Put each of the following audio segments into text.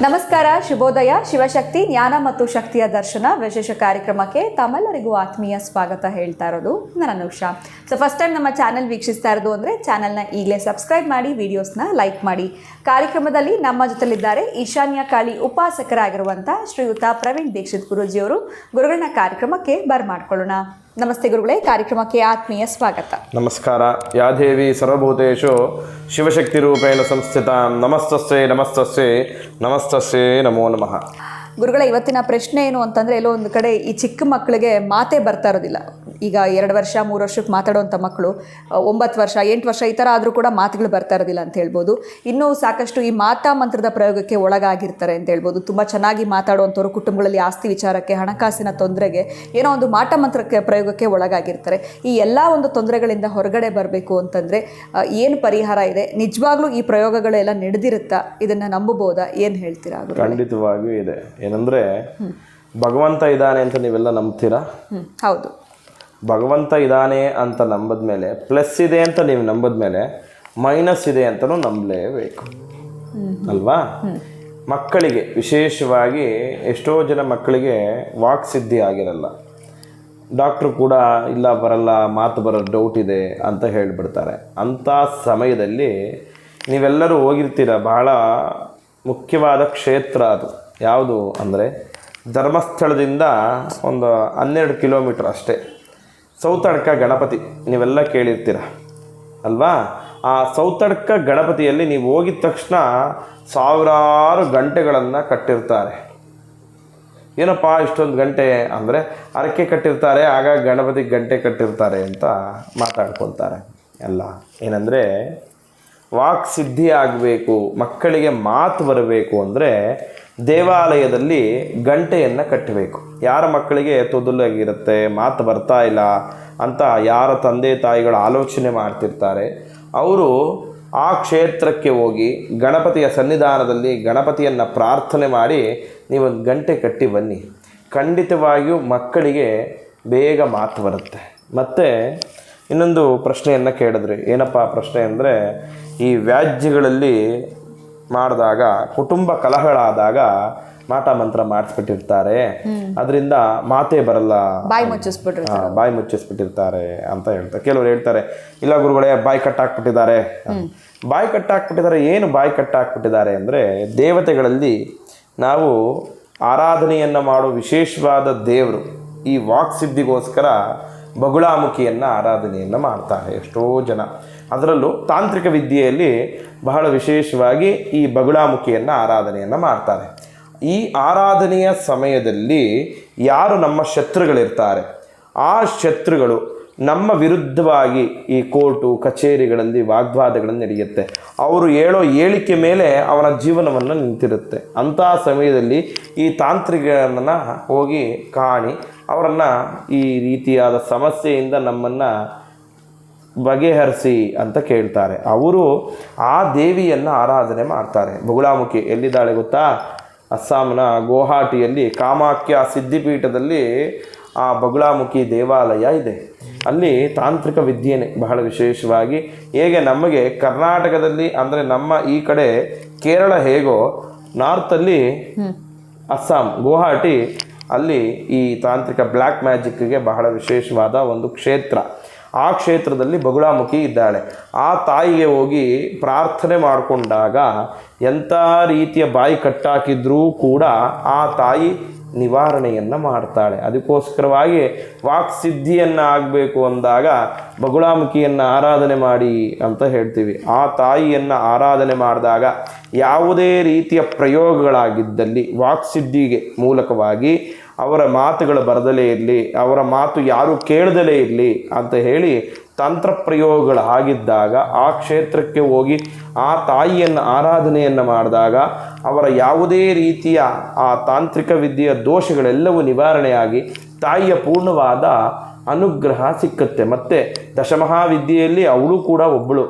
ನಮಸ್ಕಾರ, ಶುಭೋದಯ. ಶಿವಶಕ್ತಿ ಜ್ಞಾನ ಮತ್ತು ಶಕ್ತಿಯ ದರ್ಶನ ವಿಶೇಷ ಕಾರ್ಯಕ್ರಮಕ್ಕೆ ತಮ್ಮೆಲ್ಲರಿಗೂ ಆತ್ಮೀಯ ಸ್ವಾಗತ ಹೇಳ್ತಾ ಇರೋದು ನಾನು ಅನುಷಾ. ಫಸ್ಟ್ ಟೈಮ್ ನಮ್ಮ ಚಾನೆಲ್ ವೀಕ್ಷಿಸ್ತಾ ಇರೋದು ಅಂದರೆ ಚಾನೆಲ್ನ ಈಗಲೇ ಸಬ್ಸ್ಕ್ರೈಬ್ ಮಾಡಿ, ವಿಡಿಯೋಸ್ನ ಲೈಕ್ ಮಾಡಿ. ಕಾರ್ಯಕ್ರಮದಲ್ಲಿ ನಮ್ಮ ಜೊತೆಲಿದ್ದಾರೆ ಈಶಾನ್ಯ ಕಾಳಿ ಉಪಾಸಕರಾಗಿರುವಂಥ ಶ್ರೀಯುತ ಪ್ರವೀಣ್ ದೀಕ್ಷಿತ್ ಗುರೂಜಿಯವರು. ಗುರುಗಳನ್ನ ಕಾರ್ಯಕ್ರಮಕ್ಕೆ ಬರ್ಮಾಡ್ಕೊಳ್ಳೋಣ. ನಮಸ್ತೆ ಗುರುಗಳೇ, ಕಾರ್ಯಕ್ರಮಕ್ಕೆ ಆತ್ಮೀಯ ಸ್ವಾಗತ. ನಮಸ್ಕಾರ. ಯಾದೇವಿ ಸರ್ವಭೂತೇಷು ಶಿವಶಕ್ತಿ ರೂಪೇಣ ಸಂಸ್ಥಿತ. ನಮಸ್ತಸ್ಸೇ ನಮಸ್ತಸ್ಸೇ ನಮಸ್ತಸ್ಸೇ ನಮೋ ನಮಃ. ಗುರುಗಳ ಇವತ್ತಿನ ಪ್ರಶ್ನೆ ಏನು ಅಂತಂದರೆ, ಎಲ್ಲೋ ಒಂದು ಕಡೆ ಈ ಚಿಕ್ಕ ಮಕ್ಕಳಿಗೆ ಮಾತೇ ಬರ್ತಾ ಇರೋದಿಲ್ಲ. ಈಗ 2 ವರ್ಷ 3 ವರ್ಷಕ್ಕೆ ಮಾತಾಡುವಂಥ ಮಕ್ಕಳು 9 ವರ್ಷ 8 ವರ್ಷ ಈ ಥರ ಆದರೂ ಕೂಡ ಮಾತುಗಳು ಬರ್ತಾ ಇರೋದಿಲ್ಲ ಅಂತ ಹೇಳ್ಬೋದು. ಇನ್ನೂ ಸಾಕಷ್ಟು ಈ ಮಾತಾ ಮಂತ್ರದ ಪ್ರಯೋಗಕ್ಕೆ ಒಳಗಾಗಿರ್ತಾರೆ ಅಂತ ಹೇಳ್ಬೋದು. ತುಂಬ ಚೆನ್ನಾಗಿ ಮಾತಾಡುವಂಥವ್ರು ಕುಟುಂಬಗಳಲ್ಲಿ ಆಸ್ತಿ ವಿಚಾರಕ್ಕೆ, ಹಣಕಾಸಿನ ತೊಂದರೆಗೆ, ಏನೋ ಒಂದು ಮಾಟ ಮಂತ್ರಕ್ಕೆ ಪ್ರಯೋಗಕ್ಕೆ ಒಳಗಾಗಿರ್ತಾರೆ. ಈ ಎಲ್ಲ ಒಂದು ತೊಂದರೆಗಳಿಂದ ಹೊರಗಡೆ ಬರಬೇಕು ಅಂತಂದರೆ ಏನು ಪರಿಹಾರ ಇದೆ? ನಿಜವಾಗ್ಲೂ ಈ ಪ್ರಯೋಗಗಳೆಲ್ಲ ನಡೆದಿರುತ್ತಾ? ಇದನ್ನು ನಂಬಬಹುದಾ? ಏನು ಹೇಳ್ತೀರಾ? ಖಂಡಿತವಾಗಿಯೂ ಇದೆ. ಏನಂದರೆ ಭಗವಂತ ಇದ್ದಾನೆ ಅಂತ ನೀವೆಲ್ಲ ನಂಬ್ತೀರಾ? ಹೌದು. ಭಗವಂತ ಇದ್ದಾನೆ ಅಂತ ನಂಬದ್ಮೇಲೆ, ಪ್ಲಸ್ ಇದೆ ಅಂತ ನೀವು ನಂಬದ್ಮೇಲೆ ಮೈನಸ್ ಇದೆ ಅಂತಲೂ ನಂಬಲೇಬೇಕು ಅಲ್ವಾ? ಮಕ್ಕಳಿಗೆ ವಿಶೇಷವಾಗಿ ಎಷ್ಟೋ ಜನ ಮಕ್ಕಳಿಗೆ ವಾಕ್ ಸಿದ್ಧಿ ಆಗಿರಲ್ಲ. ಡಾಕ್ಟ್ರು ಕೂಡ ಇಲ್ಲ ಬರಲ್ಲ, ಮಾತು ಬರೋ ಡೌಟ್ ಇದೆ ಅಂತ ಹೇಳಿಬಿಡ್ತಾರೆ. ಅಂಥ ಸಮಯದಲ್ಲಿ ನೀವೆಲ್ಲರೂ ಹೋಗಿರ್ತೀರ. ಬಹಳ ಮುಖ್ಯವಾದ ಕ್ಷೇತ್ರ ಅದು. ಯಾವುದು ಅಂದರೆ ಧರ್ಮಸ್ಥಳದಿಂದ ಒಂದು 12 ಕಿಲೋಮೀಟ್ರ್ ಅಷ್ಟೇ ಸೌತಡ್ಕ ಗಣಪತಿ. ನೀವೆಲ್ಲ ಕೇಳಿರ್ತೀರ ಅಲ್ವಾ? ಆ ಸೌತಡ್ಕ ಗಣಪತಿಯಲ್ಲಿ ನೀವು ಹೋಗಿದ ತಕ್ಷಣ ಸಾವಿರಾರು ಗಂಟೆಗಳನ್ನು ಕಟ್ಟಿರ್ತಾರೆ. ಏನಪ್ಪ ಇಷ್ಟೊಂದು ಗಂಟೆ ಅಂದರೆ ಹರಕೆ ಕಟ್ಟಿರ್ತಾರೆ, ಆಗ ಗಣಪತಿ ಗಂಟೆ ಕಟ್ಟಿರ್ತಾರೆ ಅಂತ ಮಾತಾಡ್ಕೊಳ್ತಾರೆ. ಎಲ್ಲ ಏನಂದರೆ ವಾಕ್ ಸಿದ್ಧಿ ಆಗಬೇಕು, ಮಕ್ಕಳಿಗೆ ಮಾತು ಬರಬೇಕು ಅಂದರೆ ದೇವಾಲಯದಲ್ಲಿ ಗಂಟೆಯನ್ನು ಕಟ್ಟಬೇಕು. ಯಾರ ಮಕ್ಕಳಿಗೆ ತೊದಲಾಗಿರುತ್ತೆ, ಮಾತು ಬರ್ತಾ ಇಲ್ಲ ಅಂತ ಯಾರ ತಂದೆ ತಾಯಿಗಳು ಆಲೋಚನೆ ಮಾಡ್ತಿರ್ತಾರೆ, ಅವರು ಆ ಕ್ಷೇತ್ರಕ್ಕೆ ಹೋಗಿ ಗಣಪತಿಯ ಸನ್ನಿಧಾನದಲ್ಲಿ ಗಣಪತಿಯನ್ನು ಪ್ರಾರ್ಥನೆ ಮಾಡಿ ನೀವೊಂದು ಗಂಟೆ ಕಟ್ಟಿ ಬನ್ನಿ. ಖಂಡಿತವಾಗಿಯೂ ಮಕ್ಕಳಿಗೆ ಬೇಗ ಮಾತು ಬರುತ್ತೆ. ಮತ್ತು ಇನ್ನೊಂದು ಪ್ರಶ್ನೆಯನ್ನು ಕೇಳಿದ್ರಿ. ಏನಪ್ಪ ಪ್ರಶ್ನೆ ಅಂದರೆ, ಈ ವ್ಯಾಜ್ಯಗಳಲ್ಲಿ ಮಾಡಿದಾಗ, ಕುಟುಂಬ ಕಲಹಗಳಾದಾಗ ಮಾಟ ಮಂತ್ರ ಮಾಡಿಸ್ಬಿಟ್ಟಿರ್ತಾರೆ, ಅದರಿಂದ ಮಾತೇ ಬರಲ್ಲ, ಬಾಯಿ ಮುಚ್ಚಿಸ್ಬಿಟ್ಟಿರ್ತಾರೆ ಅಂತ ಹೇಳ್ತಾರೆ. ಕೆಲವರು ಹೇಳ್ತಾರೆ, ಇಲ್ಲ ಗುರುಗಳೇ ಬಾಯಿ ಕಟ್ಟಾಕ್ಬಿಟ್ಟಿದ್ದಾರೆ. ಬಾಯಿ ಕಟ್ಟಾಕ್ಬಿಟ್ಟಿದ್ದಾರೆ. ಏನು ಬಾಯಿ ಕಟ್ಟಾಕ್ಬಿಟ್ಟಿದ್ದಾರೆ ಅಂದರೆ, ದೇವತೆಗಳಲ್ಲಿ ನಾವು ಆರಾಧನೆಯನ್ನು ಮಾಡೋ ವಿಶೇಷವಾದ ದೇವರು ಈ ವಾಕ್ ಸಿದ್ಧಿಗೋಸ್ಕರ ಬಗುಳಾಮುಖಿಯನ್ನು ಆರಾಧನೆಯನ್ನು ಮಾಡ್ತಾರೆ ಎಷ್ಟೋ ಜನ. ಅದರಲ್ಲೂ ತಾಂತ್ರಿಕ ವಿದ್ಯೆಯಲ್ಲಿ ಬಹಳ ವಿಶೇಷವಾಗಿ ಈ ಬಗುಳಾಮುಖಿಯನ್ನು ಆರಾಧನೆಯನ್ನು ಮಾಡ್ತಾರೆ. ಈ ಆರಾಧನೆಯ ಸಮಯದಲ್ಲಿ ಯಾರು ನಮ್ಮ ಶತ್ರುಗಳಿರ್ತಾರೆ, ಆ ಶತ್ರುಗಳು ನಮ್ಮ ವಿರುದ್ಧವಾಗಿ ಈ ಕೋರ್ಟು ಕಚೇರಿಗಳಲ್ಲಿ ವಾಗ್ವಾದಗಳನ್ನು ನಡೆಯುತ್ತೆ. ಅವರು ಹೇಳೋ ಹೇಳಿಕೆ ಮೇಲೆ ಅವನ ಜೀವನವನ್ನು ನಿಂತಿರುತ್ತೆ. ಅಂಥ ಸಮಯದಲ್ಲಿ ಈ ತಾಂತ್ರಿಕರನ್ನು ಹೋಗಿ ಕಾಣಿ ಅವರನ್ನು ಈ ರೀತಿಯಾದ ಸಮಸ್ಯೆಯಿಂದ ನಮ್ಮನ್ನು ಬಗೆಹರಿಸಿ ಅಂತ ಕೇಳ್ತಾರೆ. ಅವರು ಆ ದೇವಿಯನ್ನು ಆರಾಧನೆ ಮಾಡ್ತಾರೆ. ಬಗುಳಾಮುಖಿ ಎಲ್ಲಿದ್ದಾಳೆ ಗೊತ್ತಾ? ಅಸ್ಸಾಂನ ಗುವಾಹಟಿಯಲ್ಲಿ ಕಾಮಾಖ್ಯ ಸಿದ್ಧಿಪೀಠದಲ್ಲಿ ಆ ಬಗುಳಾಮುಖಿ ದೇವಾಲಯ ಇದೆ. ಅಲ್ಲಿ ತಾಂತ್ರಿಕ ವಿದ್ಯೆನೇ ಬಹಳ ವಿಶೇಷವಾಗಿ. ಹೇಗೆ ನಮಗೆ ಕರ್ನಾಟಕದಲ್ಲಿ ಅಂದರೆ ನಮ್ಮ ಈ ಕಡೆ ಕೇರಳ ಹೇಗೋ, ನಾರ್ತಲ್ಲಿ ಅಸ್ಸಾಂ ಗುವಾಹಟಿ, ಅಲ್ಲಿ ಈ ತಾಂತ್ರಿಕ ಬ್ಲ್ಯಾಕ್ ಮ್ಯಾಜಿಕ್ಗೆ ಬಹಳ ವಿಶೇಷವಾದ ಒಂದು ಕ್ಷೇತ್ರ. ಆ ಕ್ಷೇತ್ರದಲ್ಲಿ ಬಗುಳಾಮುಖಿ ಇದ್ದಾಳೆ. ಆ ತಾಯಿಗೆ ಹೋಗಿ ಪ್ರಾರ್ಥನೆ ಮಾಡಿಕೊಂಡಾಗ ಎಂಥ ರೀತಿಯ ಬಾಯಿ ಕಟ್ಟಾಕಿದ್ರೂ ಕೂಡ ಆ ತಾಯಿ ನಿವಾರಣೆಯನ್ನು ಮಾಡ್ತಾಳೆ. ಅದಕ್ಕೋಸ್ಕರವಾಗಿ ವಾಕ್ ಸಿದ್ಧಿಯನ್ನು ಆಗಬೇಕು ಅಂದಾಗ ಬಗುಳಾಮುಖಿಯನ್ನು ಆರಾಧನೆ ಮಾಡಿ ಅಂತ ಹೇಳ್ತೀವಿ. ಆ ತಾಯಿಯನ್ನು ಆರಾಧನೆ ಮಾಡಿದಾಗ ಯಾವುದೇ ರೀತಿಯ ಪ್ರಯೋಗಗಳಾಗಿದ್ದಲ್ಲಿ ವಾಕ್ ಸಿದ್ಧಿಗೆ ಮೂಲಕವಾಗಿ ಅವರ ಮಾತುಗಳು ಬರದಲೇ ಇರಲಿ, ಅವರ ಮಾತು ಯಾರು ಕೇಳದಲೇ ಇರಲಿ ಅಂತ ಹೇಳಿ ತಂತ್ರ ಪ್ರಯೋಗಗಳಾಗಿದ್ದಾಗ ಆ ಕ್ಷೇತ್ರಕ್ಕೆ ಹೋಗಿ ಆ ತಾಯಿಯನ್ನು ಆರಾಧನೆಯನ್ನು ಮಾಡಿದಾಗ ಅವರ ಯಾವುದೇ ರೀತಿಯ ಆ ತಾಂತ್ರಿಕ ವಿದ್ಯೆಯ ದೋಷಗಳೆಲ್ಲವೂ ನಿವಾರಣೆಯಾಗಿ ತಾಯಿಯ ಪೂರ್ಣವಾದ ಅನುಗ್ರಹ ಸಿಕ್ಕುತ್ತೆ. ಮತ್ತು ದಶಮಹಾವಿದ್ಯೆಯಲ್ಲಿ ಅವಳು ಕೂಡ ಒಬ್ಬಳು.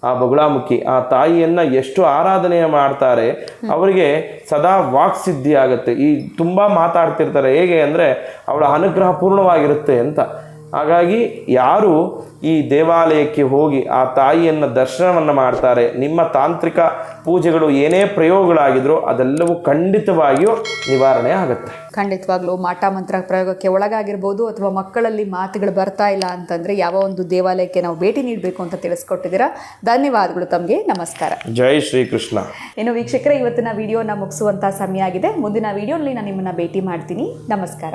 ಆ ಬಗುಳಾಮುಖಿ ಆ ತಾಯಿಯನ್ನು ಎಷ್ಟು ಆರಾಧನೆ ಮಾಡ್ತಾರೆ ಅವರಿಗೆ ಸದಾ ವಾಕ್ ಸಿದ್ಧಿ ಆಗುತ್ತೆ. ಈ ತುಂಬ ಮಾತಾಡ್ತಿರ್ತಾರೆ. ಹೇಗೆ ಅಂದರೆ ಅವಳ ಅನುಗ್ರಹ ಪೂರ್ಣವಾಗಿರುತ್ತೆ ಅಂತ. ಹಾಗಾಗಿ ಯಾರು ಈ ದೇವಾಲಯಕ್ಕೆ ಹೋಗಿ ಆ ತಾಯಿಯನ್ನು ದರ್ಶನವನ್ನು ಮಾಡ್ತಾರೆ, ನಿಮ್ಮ ತಾಂತ್ರಿಕ ಪೂಜೆಗಳು ಏನೇ ಪ್ರಯೋಗಗಳಾಗಿದ್ರೂ ಅದೆಲ್ಲವೂ ಖಂಡಿತವಾಗಿಯೂ ನಿವಾರಣೆ ಆಗುತ್ತೆ. ಖಂಡಿತವಾಗ್ಲೂ ಮಾಟ ಮಂತ್ರ ಪ್ರಯೋಗಕ್ಕೆ ಒಳಗಾಗಿರ್ಬೋದು ಅಥವಾ ಮಕ್ಕಳಲ್ಲಿ ಮಾತುಗಳು ಬರ್ತಾ ಇಲ್ಲ ಅಂತಂದರೆ ಯಾವ ಒಂದು ದೇವಾಲಯಕ್ಕೆ ನಾವು ಭೇಟಿ ನೀಡಬೇಕು ಅಂತ ತಿಳಿಸ್ಕೊಟ್ಟಿದ್ದೀರಾ. ಧನ್ಯವಾದಗಳು ತಮಗೆ. ನಮಸ್ಕಾರ. ಜೈ ಶ್ರೀಕೃಷ್ಣ. ಇನ್ನು ವೀಕ್ಷಕರೇ, ಇವತ್ತಿನ ವಿಡಿಯೋನ ಮುಗಿಸುವಂಥ ಸಮಯ ಆಗಿದೆ. ಮುಂದಿನ ವಿಡಿಯೋನಲ್ಲಿ ನಾನು ನಿಮ್ಮನ್ನು ಭೇಟಿ ಮಾಡ್ತೀನಿ. ನಮಸ್ಕಾರ.